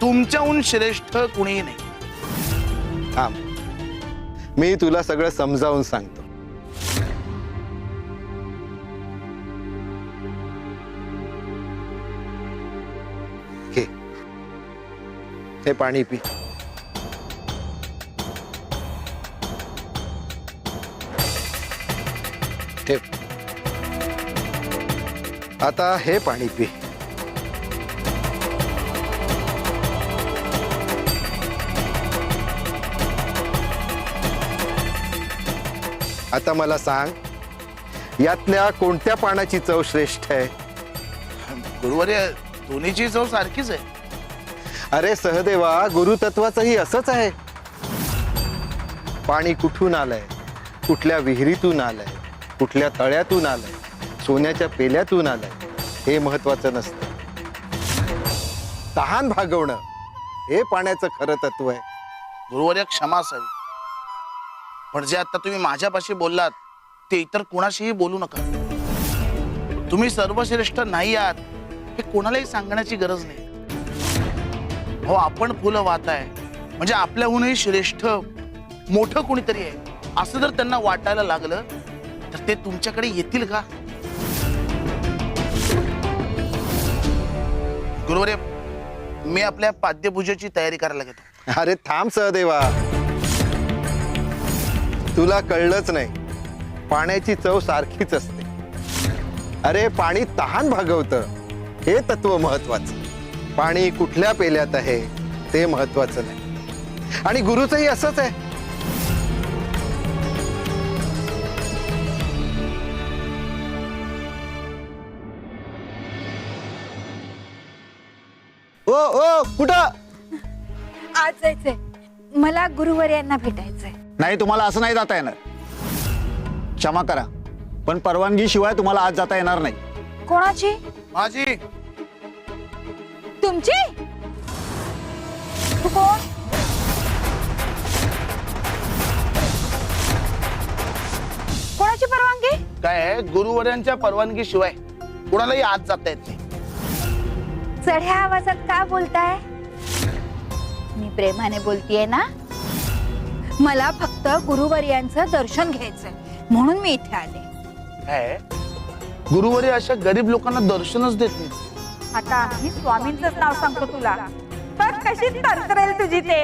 तुमच्याहून श्रेष्ठ कुणीही नाही. थांब, मी तुला सगळं समजावून सांगतो. घे, हे पाणी पी. ठेव. आता हे पाणी पी. आता मला सांग, यातल्या कोणत्या पाण्याची चव श्रेष्ठ आहे? गुरुवर्य, दोन्हीची चव सारखीच आहे. अरे सहदेवा, गुरुतत्वाचंही असंच आहे. पाणी कुठून आलंय, कुठल्या विहिरीतून आलंय, कुठल्या तळ्यातून आलंय, सोन्याच्या पेल्यातून आलंय, हे महत्वाचं नसतं. तहान भागवणं हे पाण्याचं खरं तत्व आहे. गुरुवर्य, क्षमा असावी, पण जे आता तुम्ही माझ्यापाशी बोललात ते इतर कोणाशीही बोलू नका. तुम्ही सर्वश्रेष्ठ नाही आहात हे कोणालाही सांगण्याची गरज नाही. हो, आपण फुलं वाहताय म्हणजे आपल्याहूनही श्रेष्ठ मोठं कोणीतरी आहे असं जर त्यांना वाटायला लागलं तर ते तुमच्याकडे येतील का? गुरुवर्य, मी आपल्या पाद्यपूजेची तयारी करायला घेतो. अरे थांब सहदेवा, तुला कळलंच नाही, पाण्याची चव सारखीच असते. अरे पाणी तहान भागवतं हे तत्व महत्वाचं. पाणी कुठल्या पेल्यात आहे ते महत्वाचं नाही. आणि गुरुचंही असंच आहे. ओ ओ कुठं? आज जायचंय मला, गुरुवर्यांना भेटायचंय. नाही, तुम्हाला असं नाही जाता येणार. क्षमा करा, पण परवानगी शिवाय तुम्हाला आज जाता येणार नाही. कोणाची? माझी. तुमची? तू कोण? कोणाची परवानगी? काय आहे, गुरुवर्यांच्या परवानगी शिवाय कोणालाही आत जाता येत नाही. चढ्या आवाजात का बोलताय? मी प्रेमाने बोलतीये ना. मला फक्त गुरुवर्यांचं दर्शन घ्यायचंय म्हणून मी इथे आले. काय, गुरुवर्य अशा गरीब लोकांना दर्शनच देत नाही. आता मी स्वामींचंच नाव सांगतो तुला, तर कशी तरतरेल तुझी ते.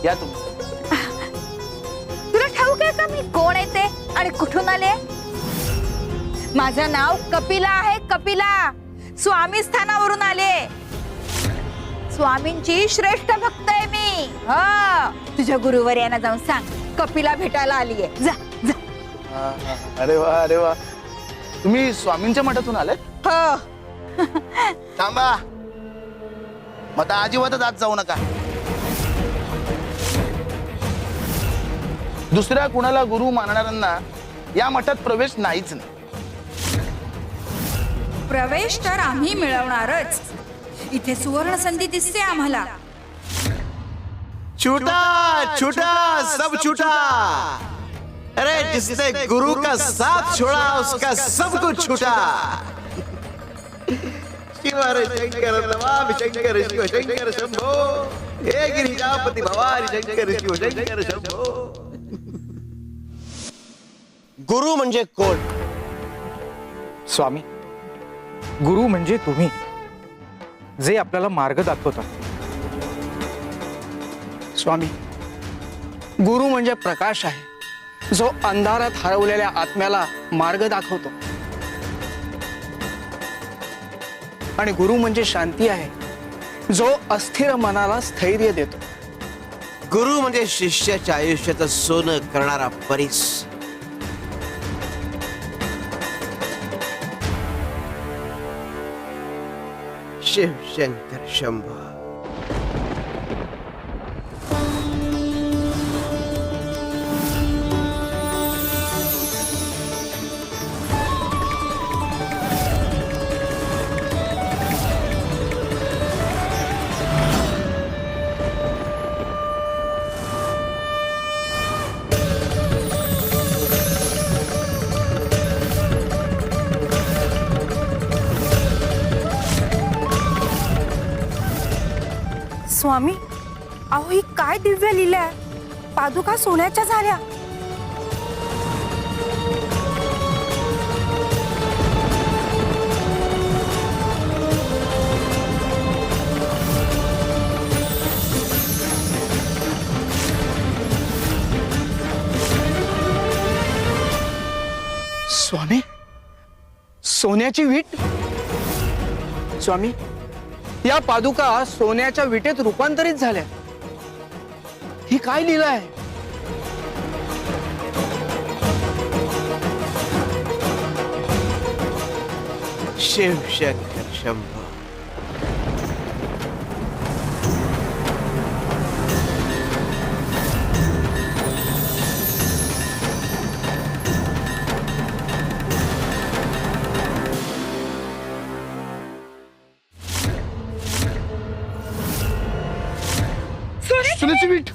या तुम्ही. तुला ठाऊक आहे का मी कोण आहे ते आणि कुठून आले? माझं नाव कपिला आहे, कपिला. स्वामी स्थानावरून आले. स्वामींची श्रेष्ठ भक्त आहे मी. हा, तुझ्या गुरुवर्यांना जाऊन सांग कपिला भेटायला आलीये. जा जा. अरे वा, अरे वा, तुम्ही स्वामींच्या मठातून आलात? हो. थांबा, मग अजिबातच आत जाऊ नका. दुसऱ्या कुणाला गुरु मानणाऱ्यांना या मठात प्रवेश नाहीच नाही. प्रवेश तर आम्ही मिळवणारच. इथे सुवर्ण संधी दिसते आम्हाला. छूटा छूटा सब छूटा. अरे जिसने गुरु का साथ छोड़ा उसका सब कुछ छूटा. शिव हर शंकर नमामि शंकर शिव शंकर शंभो. हे गिरिजापति भवानी शंकर शिव शंकर शंभो. गुरु म्हणजे कोण? स्वामी, गुरु म्हणजे तुम्ही, जे आपल्याला मार्ग दाखवतात. स्वामी, गुरु म्हणजे प्रकाश आहे, जो अंधारात हरवलेल्या आत्म्याला मार्ग दाखवतो. आणि गुरु म्हणजे शांती आहे, जो अस्थिर मनाला स्थैर्य देतो. गुरु म्हणजे शिष्याच्या आयुष्याचं सोनं करणारा परीस. शिव शंकर शंभो. स्वामी, अहो ही काय दिव्य लीला आहे? पादुका सोन्याच्या झाल्या. स्वामी, सोन्याची वीट. स्वामी, या पादुका सोन्याच्या विटेत रूपांतरित झाल्या. ही काय लीला आहे? शिव शंकर शंभो. सोन्याची वीट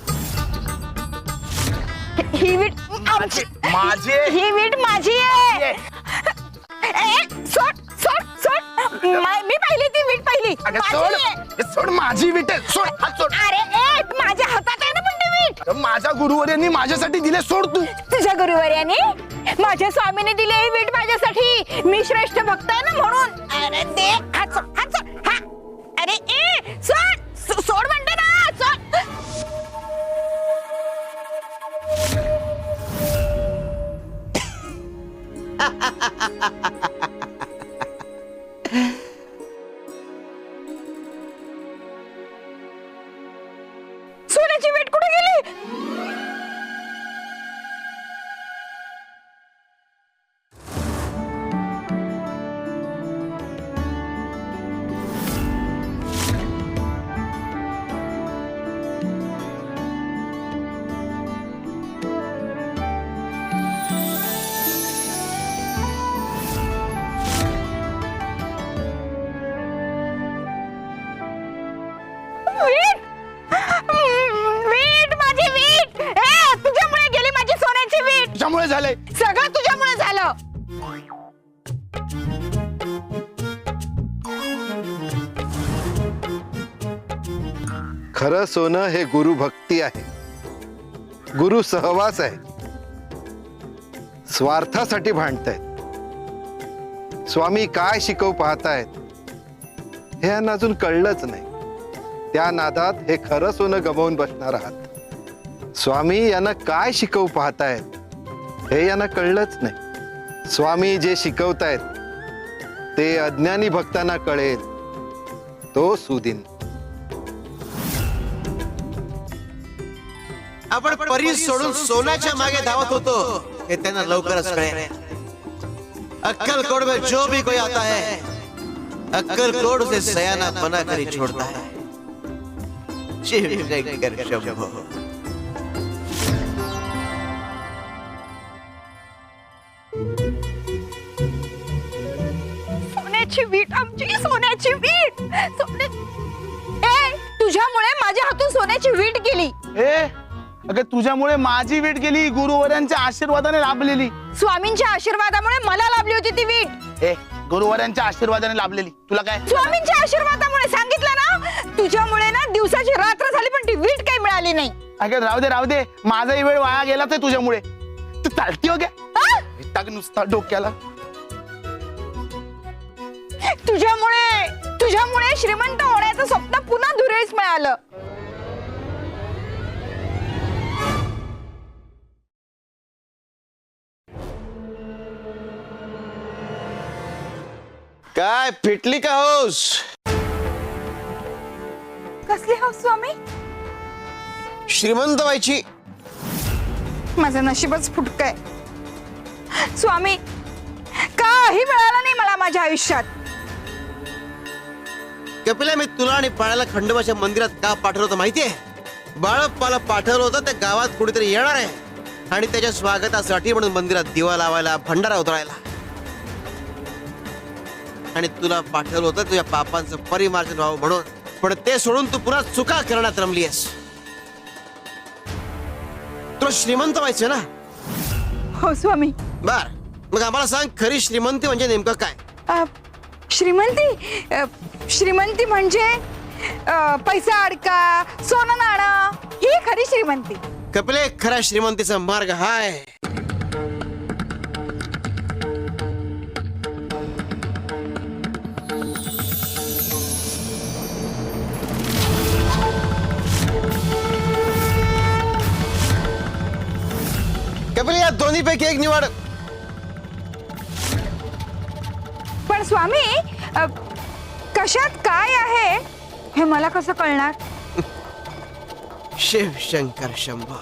ही वीट आमची. माझे ही वीट माझी आहे. ए, सोड सोड सोड. मी पाहिली ती वीट पाहिली. अगं माझी सोड आहे. हे सोड, माझी वीट आहे. सोड हात सोड. अरे माझ्या हातात आहे ना पण ती वीट. माझ्या गुरुवर्यांनी माझ्यासाठी दिले. सोड तू. तुझ्या गुरुवर्याने माझ्या स्वामीने दिली ही वीट माझ्यासाठी. मी श्रेष्ठ भक्त आहे ना म्हणून. अरे दे हात सोड, हात सोड. हा. अरे सोड सोड म्हणते ना. सोड. सोन्याची वीट कुठे गेली? वीट वीट माझी वीट. तुझ्यामुळे गेली माझी सोन्याची वीट. तुझ्यामुळे झालंय. सगळं तुझ्यामुळे झालं. खरं सोनं हे गुरु भक्ती आहे, गुरु सहवास आहे. स्वार्थासाठी भांडतायत. स्वामी काय शिकवू पाहतायत हे यांना अजून कळलंच नाही. त्या नादात हे खरं सोनं गमावून बसणार आहात. स्वामी यांना काय शिकवू पाहतायत हे यांना कळलंच नाही. स्वामी जे शिकवतायत ते अज्ञानी भक्तांना कळेल तो सुदिन. आपण परी सोडून सोन्याच्या मागे धावत होतो हे त्यांना लवकरच कळेल. अक्कलकोट में जो भी कोई आता है, अक्कलकोट से सयाना बना कर ही छोड़ता है. शिव शंकर शंभो. सोन्याची वीट आमची. सोन्याची वीट. तुझ्यामुळे माझ्या हातून सोन्याची वीट गेली. अगं तुझ्यामुळे माझी वीट गेली. गुरुवर्यांच्या आशीर्वादाने लाभलेली. स्वामींच्या आशीर्वादामुळे मला लाभली होती ती वीट. गुरुवर्यांच्या आशीर्वादाने लाभलेली. तुला काय? स्वामींच्या आशीर्वादामुळे. सांगितलं ना तुझ्यामुळे ना दिवसाची रात्र झाली पण ती वीट काही मिळाली नाही. अगं राहू दे. माझाही वेळ वाया गेला तर तुझ्यामुळे. तू चालती हो आ? टाक नुसता डोक्याला. तुझ्यामुळे श्रीमंत होण्याचं स्वप्न पुन्हा धुरेस मिळालं. काय फिटली का होस? कसली हो स्वामी? श्रीमंत व्हायची. माझं नशीबच फुटकय स्वामी. काही मिळालं नाही मला माझ्या आयुष्यात. कपिला, मी तुला आणि बाळाला खंडोबाच्या मंदिरात का पाठवलं होतं माहितीये? बाळप्पाला पाठवलं होतं त्या गावात कुणीतरी येणार आहे आणि त्याच्या स्वागतासाठी म्हणून मंदिरात दिवा लावायला, भंडारा उतरायला. आणि तुला पाठवलं होतं तुझ्या पापांचं परिमार्जन व्हावं म्हणून. पण ते सोडून तू पुन्हा चुका करण्यात रमलीयस. तुला श्रीमंत व्हायचं ना? हो स्वामी. बर, मग आम्हाला सांग, खरी श्रीमंती म्हणजे नेमकं काय? श्रीमंती म्हणजे पैसा अडका, सोनं नाणं, ही खरी श्रीमंती. कपिले, खऱ्या श्रीमंतीचा मार्ग हाय. कपिले, या दोन्ही पैकी एक निवड. पण स्वामी, कशात काय आहे हे मला कसं कळणार? शिव शंकर शंभो.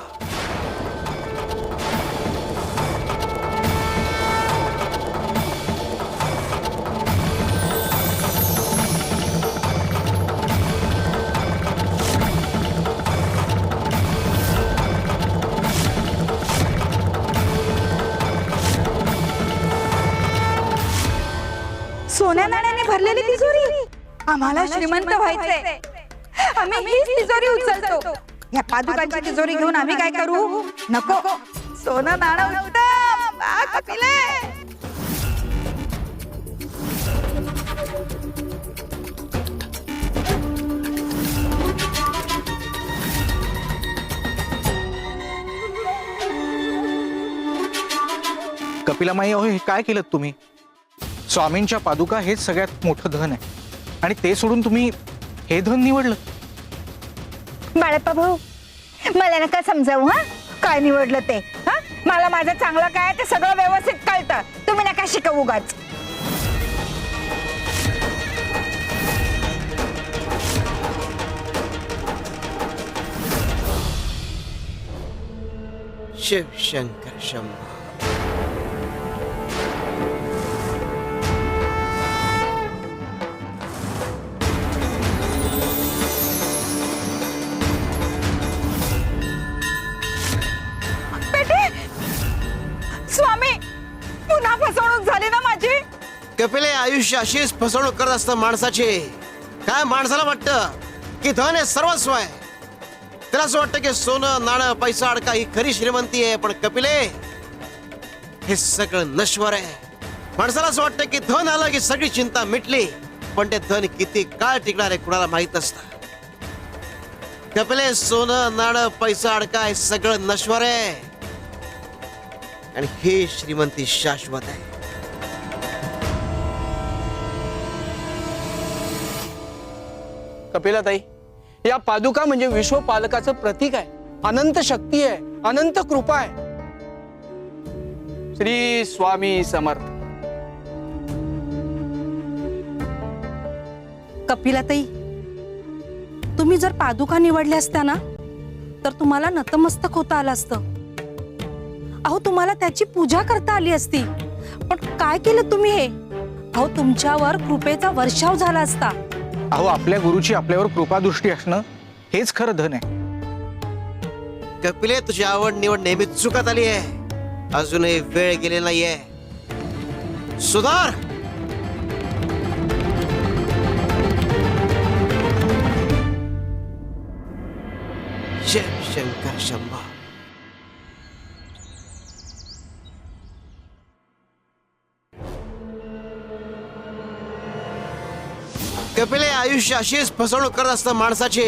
सोन्या नाण्याने भरलेली तिजोरी. आम्हाला श्रीमंत व्हायचंय. आम्ही हीच तिजोरी उचलतो. या पादुकांची तिजोरी घेऊन आम्ही काय करू? नको, सोनं नाणं उत्तम. कपिले, कपिलामाई, अहो हे काय केलं तुम्ही? स्वामींच्या पादुका हेच सगळ्यात मोठं धन आहे आणि ते सोडून तुम्ही हे धन निवडलं. बाळप्पा भाऊ, मला नका समजावू. हा, काय निवडलं ते? हा, मला माझं चांगलं काय ते सगळं व्यवस्थित कळतं. तुम्ही नका शिकवू उगाच. शिव शंकर शंभो. स्वामी, पुन्हा फसवणूक झाली ना माझी. कपिले, आयुष्य अशीच फसवणूक करत असतं माणसाची. काय माणसाला वाटतं की धन हे सर्वस्व आहे. त्याला असं वाटतं की सोनं नाणं पैसा अडका ही खरी श्रीमंती आहे. पण कपिले, हे सगळं नश्वर आहे. माणसाला असं वाटतं की धन आलं की सगळी चिंता मिटली. पण ते धन किती काळ टिकणार आहे कुणाला माहित नसतं. कपिले, सोनं नाणं पैसा अडका हे सगळं नश्वर आहे आणि हे श्रीमंती शाश्वत आहे. कपिलाताई, या पादुका म्हणजे विश्वपालकाचं प्रतीक आहे. अनंत शक्ती आहे, अनंत कृपा आहे. श्री स्वामी समर्थ. कपिलाताई, तुम्ही जर पादुका निवडल्या असत्या ना तर तुम्हाला नतमस्तक होता आलं असतं. अहो, तुम्हाला त्याची पूजा करता आली असती. पण काय केलं तुम्ही हे? अहो, तुमच्यावर कृपेचा वर्षाव झाला असता. अहो, आपल्या गुरुची आपल्यावर कृपादृष्टी असणं हेच खरं धन आहे. कपिले, तुझी आवड निवड नेहमी चुकत आली आहे. अजूनही वेळ गेलेला नाहीये. सुधार. शिव शंकर शंभो. कपिले, आयुष्य अशीच फसवणूक करत असतं माणसाची.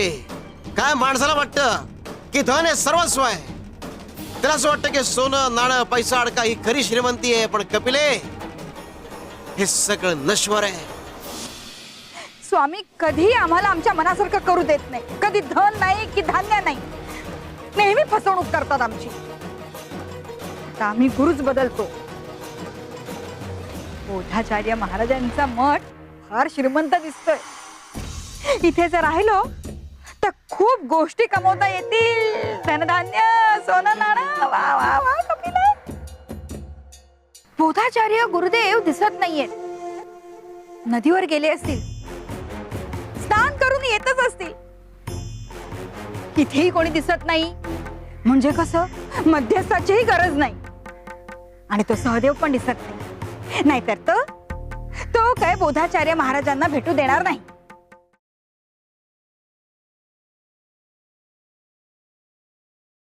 काय माणसाला वाटतं की धन हे सर्वस्व आहे. त्याला असं वाटतं की सोनं नाणं पैसा अडका ही खरी श्रीमंती आहे. पण कपिले, हे सगळं नश्वर आहे. स्वामी कधी आम्हाला आमच्या मनासारखं करू देत नाही. कधी धन नाही की धान्य नाही. नेहमी फसवणूक करतात आमची. आता आम्ही गुरुच बदलतो. बोधाचार्य महाराजांचा मठ फार श्रीमंत दिसतोय. इथे जर राहिलो तर खूप गोष्टी कमवता येतील. धनधान्य, सोनं नाणं. वा वा वा कपिला. बोधाचार्य गुरुदेव दिसत नाहीयेत. नदीवर गेले असतील, स्नान करून येतच असतील. इथेही कोणी दिसत नाही. म्हणजे कसं, मध्यस्थाचीही गरज नाही. आणि तो सहदेव पण दिसत नाही. नाहीतर तो काय बोधाचार्य महाराजांना भेटू देणार नाही.